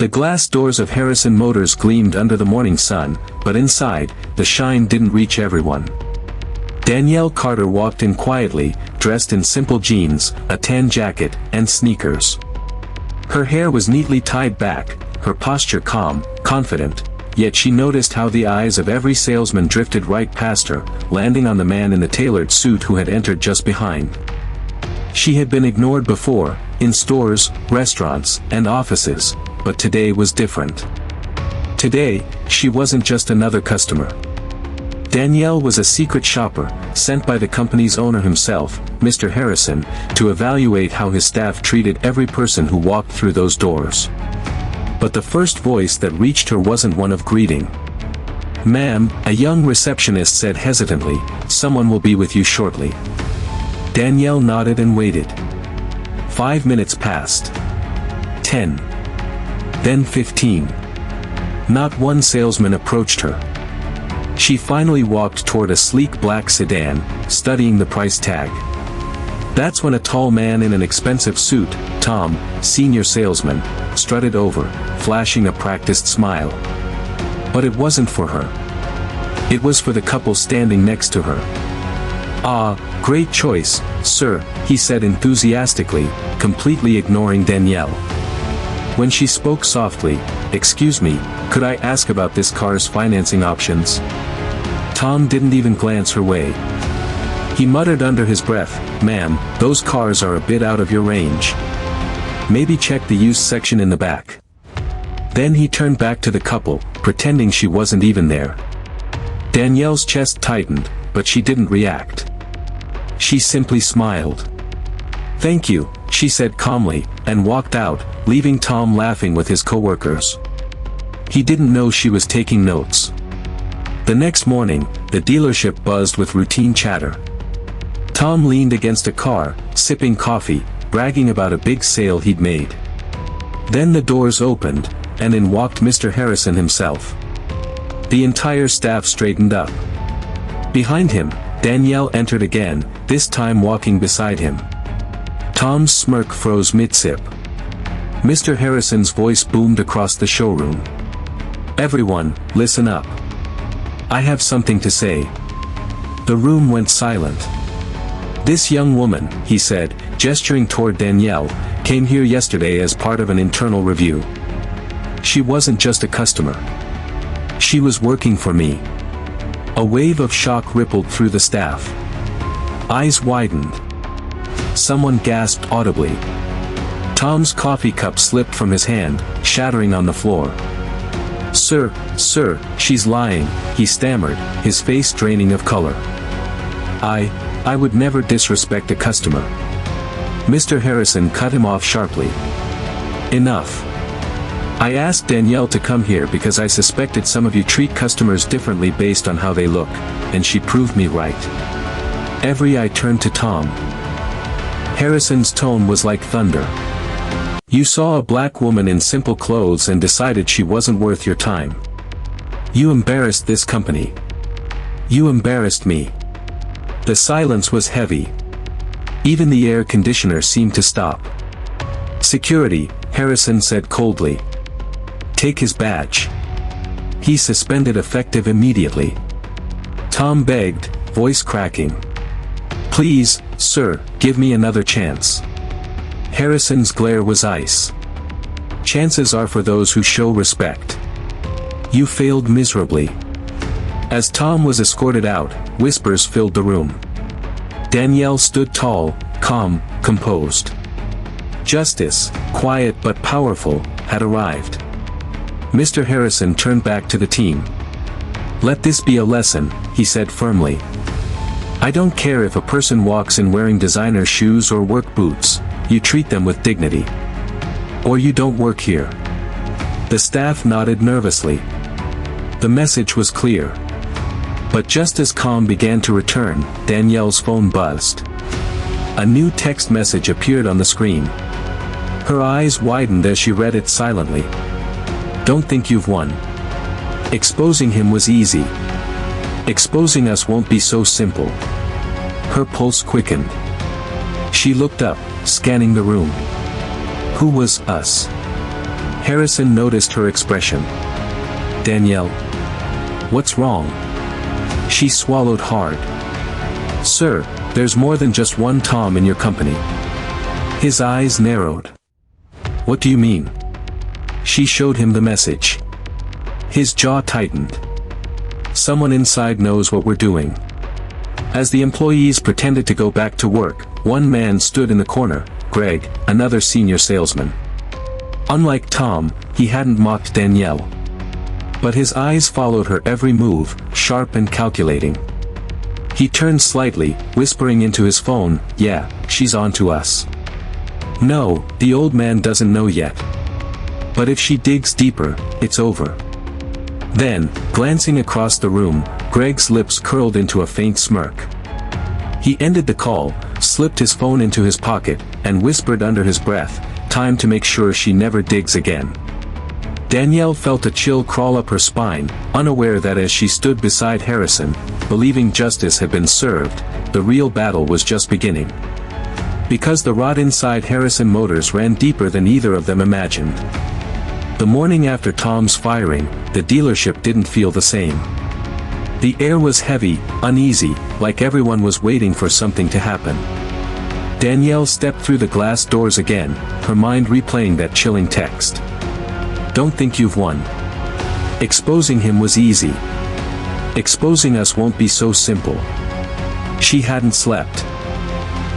The glass doors of Harrison Motors gleamed under the morning sun, but inside, the shine didn't reach everyone. Danielle Carter walked in quietly, dressed in simple jeans, a tan jacket, and sneakers. Her hair was neatly tied back, her posture calm, confident, yet she noticed how the eyes of every salesman drifted right past her, landing on the man in the tailored suit who had entered just behind. She had been ignored before, in stores, restaurants, and offices, but today was different. Today, she wasn't just another customer. Danielle was a secret shopper, sent by the company's owner himself, Mr. Harrison, to evaluate how his staff treated every person who walked through those doors. But the first voice that reached her wasn't one of greeting. "Ma'am," a young receptionist said hesitantly, "someone will be with you shortly." Danielle nodded and waited. 5 minutes passed. 10. Then 15. Not one salesman approached her. She finally walked toward a sleek black sedan, studying the price tag. That's when a tall man in an expensive suit, Tom, senior salesman, strutted over, flashing a practiced smile. But it wasn't for her. It was for the couple standing next to her. "Ah, great choice, sir," he said enthusiastically, completely ignoring Danielle. When she spoke softly, "Excuse me, could I ask about this car's financing options?" Tom didn't even glance her way. He muttered under his breath, "Ma'am, those cars are a bit out of your range. Maybe check the used section in the back." Then he turned back to the couple, pretending she wasn't even there. Danielle's chest tightened, but she didn't react. She simply smiled. "Thank you," she said calmly, and walked out, leaving Tom laughing with his coworkers. He didn't know she was taking notes. The next morning, the dealership buzzed with routine chatter. Tom leaned against a car, sipping coffee, bragging about a big sale he'd made. Then the doors opened, and in walked Mr. Harrison himself. The entire staff straightened up. Behind him, Danielle entered again, this time walking beside him. Tom's smirk froze mid-sip. Mr. Harrison's voice boomed across the showroom. "Everyone, listen up. I have something to say." The room went silent. "This young woman," he said, gesturing toward Danielle, "came here yesterday as part of an internal review. She wasn't just a customer. She was working for me." A wave of shock rippled through the staff. Eyes widened. Someone gasped audibly. Tom's coffee cup slipped from his hand, shattering on the floor. Sir, she's lying," he stammered, his face draining of color. I would never disrespect a customer." Mr. Harrison cut him off sharply. "Enough. I asked Danielle to come here because I suspected some of you treat customers differently based on how they look, and she proved me right." Every eye turned to Tom. Harrison's tone was like thunder. "You saw a black woman in simple clothes and decided she wasn't worth your time. You embarrassed this company. You embarrassed me." The silence was heavy. Even the air conditioner seemed to stop. "Security," Harrison said coldly. "Take his badge." He suspended effective immediately. Tom begged, voice cracking. "Please, sir, give me another chance." Harrison's glare was ice. "Chances are for those who show respect. You failed miserably." As Tom was escorted out, whispers filled the room. Danielle stood tall, calm, composed. Justice, quiet but powerful, had arrived. Mr. Harrison turned back to the team. "Let this be a lesson," he said firmly. "I don't care if a person walks in wearing designer shoes or work boots. You treat them with dignity. Or you don't work here." The staff nodded nervously. The message was clear. But just as calm began to return, Danielle's phone buzzed. A new text message appeared on the screen. Her eyes widened as she read it silently. "Don't think you've won. Exposing him was easy. Exposing us won't be so simple." Her pulse quickened. She looked up, scanning the room. Who was us? Harrison noticed her expression. Danielle? What's wrong? She swallowed hard. Sir, there's more than just one Tom in your company. His eyes narrowed. What do you mean? She showed him the message. His jaw tightened. Someone inside knows what we're doing. As the employees pretended to go back to work, one man stood in the corner, Greg, another senior salesman. Unlike Tom, he hadn't mocked Danielle. But his eyes followed her every move, sharp and calculating. He turned slightly, whispering into his phone, "Yeah, she's on to us." No, the old man doesn't know yet. But if she digs deeper, it's over. Then, glancing across the room, Greg's lips curled into a faint smirk. He ended the call, slipped his phone into his pocket, and whispered under his breath, "Time to make sure she never digs again." Danielle felt a chill crawl up her spine, unaware that as she stood beside Harrison, believing justice had been served, the real battle was just beginning. Because the rot inside Harrison Motors ran deeper than either of them imagined. The morning after Tom's firing, the dealership didn't feel the same. The air was heavy, uneasy, like everyone was waiting for something to happen. Danielle stepped through the glass doors again, her mind replaying that chilling text. "Don't think you've won. Exposing him was easy. Exposing us won't be so simple." She hadn't slept.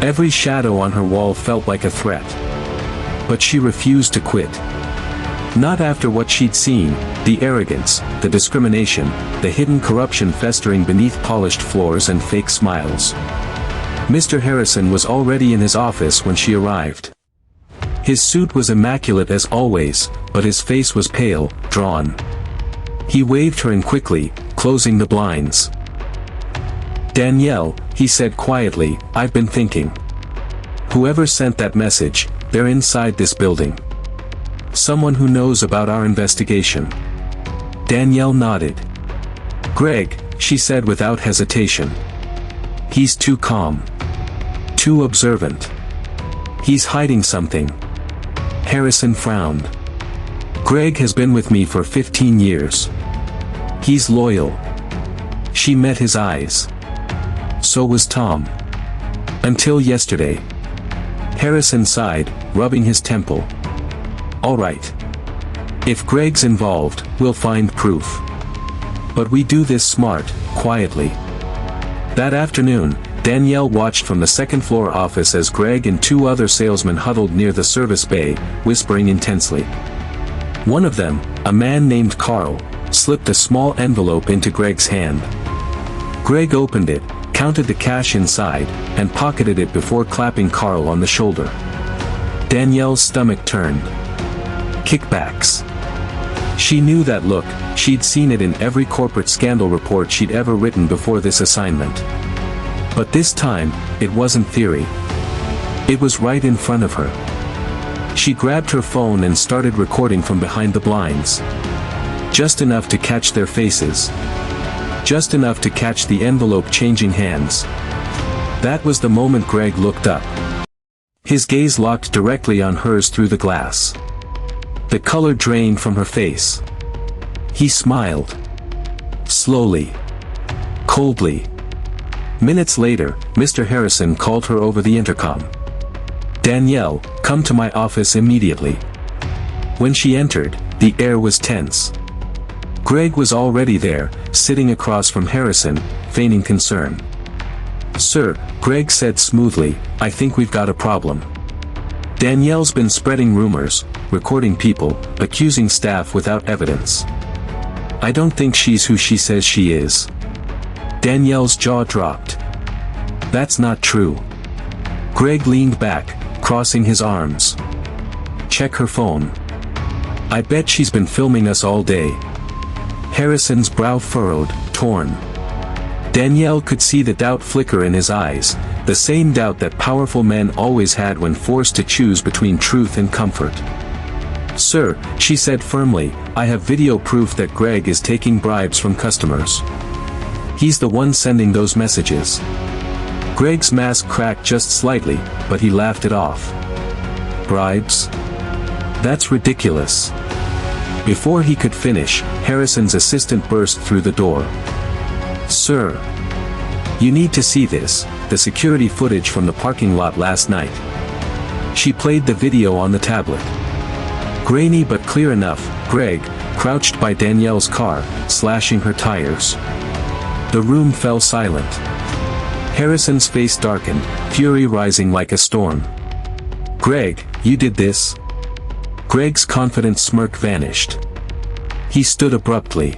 Every shadow on her wall felt like a threat. But she refused to quit. Not after what she'd seen, the arrogance, the discrimination, the hidden corruption festering beneath polished floors and fake smiles. Mr. Harrison was already in his office when she arrived. His suit was immaculate as always, but his face was pale, drawn. He waved her in quickly, closing the blinds. "Danielle," he said quietly, "I've been thinking. Whoever sent that message, they're inside this building. Someone who knows about our investigation." Danielle nodded. "Greg," she said without hesitation. "He's too calm. Too observant. He's hiding something." Harrison frowned. "Greg has been with me for 15 years. He's loyal." She met his eyes. So was Tom. Until yesterday. Harrison sighed, rubbing his temple. "All right. If Greg's involved, we'll find proof. But we do this smart, quietly." That afternoon, Danielle watched from the second-floor office as Greg and two other salesmen huddled near the service bay, whispering intensely. One of them, a man named Carl, slipped a small envelope into Greg's hand. Greg opened it, counted the cash inside, and pocketed it before clapping Carl on the shoulder. Danielle's stomach turned. Kickbacks. She knew that look, she'd seen it in every corporate scandal report she'd ever written before this assignment. But this time, it wasn't theory. It was right in front of her. She grabbed her phone and started recording from behind the blinds. Just enough to catch their faces. Just enough to catch the envelope changing hands. That was the moment Greg looked up. His gaze locked directly on hers through the glass. The color drained from her face. He smiled. Slowly. Coldly. Minutes later, Mr. Harrison called her over the intercom. "Danielle, come to my office immediately." When she entered, the air was tense. Greg was already there, sitting across from Harrison, feigning concern. "Sir," Greg said smoothly, "I think we've got a problem. Danielle's been spreading rumors, recording people, accusing staff without evidence. I don't think she's who she says she is." Danielle's jaw dropped. "That's not true." Greg leaned back, crossing his arms. "Check her phone. I bet she's been filming us all day." Harrison's brow furrowed, torn. Danielle could see the doubt flicker in his eyes, the same doubt that powerful men always had when forced to choose between truth and comfort. "Sir," she said firmly, "I have video proof that Greg is taking bribes from customers. He's the one sending those messages." Greg's mask cracked just slightly, but he laughed it off. "Bribes? That's ridiculous." Before he could finish, Harrison's assistant burst through the door. "Sir. You need to see this, the security footage from the parking lot last night." She played the video on the tablet. Grainy but clear enough, Greg, crouched by Danielle's car, slashing her tires. The room fell silent. Harrison's face darkened, fury rising like a storm. "Greg, you did this?" Greg's confident smirk vanished. He stood abruptly.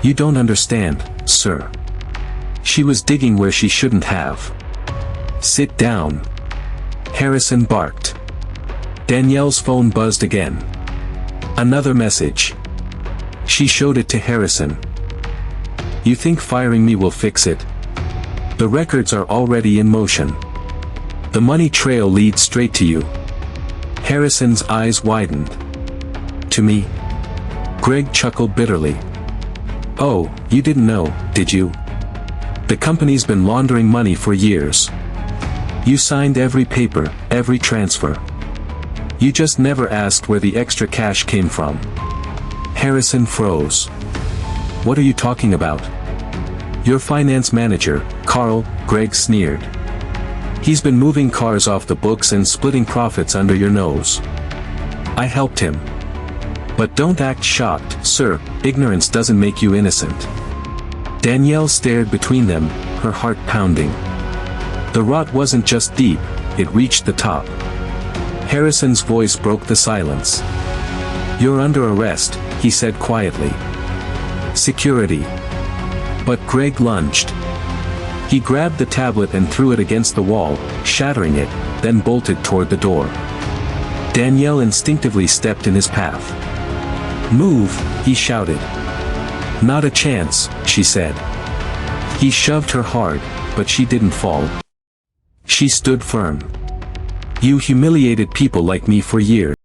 "You don't understand, sir. She was digging where she shouldn't have." "Sit down," Harrison barked. Danielle's phone buzzed again. Another message. She showed it to Harrison. "You think firing me will fix it? The records are already in motion. The money trail leads straight to you." Harrison's eyes widened. "To me?" Greg chuckled bitterly. "Oh, you didn't know, did you? The company's been laundering money for years. You signed every paper, every transfer. You just never asked where the extra cash came from." Harrison froze. "What are you talking about?" "Your finance manager, Carl," Greg sneered. "He's been moving cars off the books and splitting profits under your nose. I helped him. But don't act shocked, sir, ignorance doesn't make you innocent." Danielle stared between them, her heart pounding. The rot wasn't just deep, it reached the top. Harrison's voice broke the silence. "You're under arrest," he said quietly. "Security." But Greg lunged. He grabbed the tablet and threw it against the wall, shattering it, then bolted toward the door. Danielle instinctively stepped in his path. "Move," he shouted. "Not a chance," she said. He shoved her hard, but she didn't fall. She stood firm. "You humiliated people like me for years.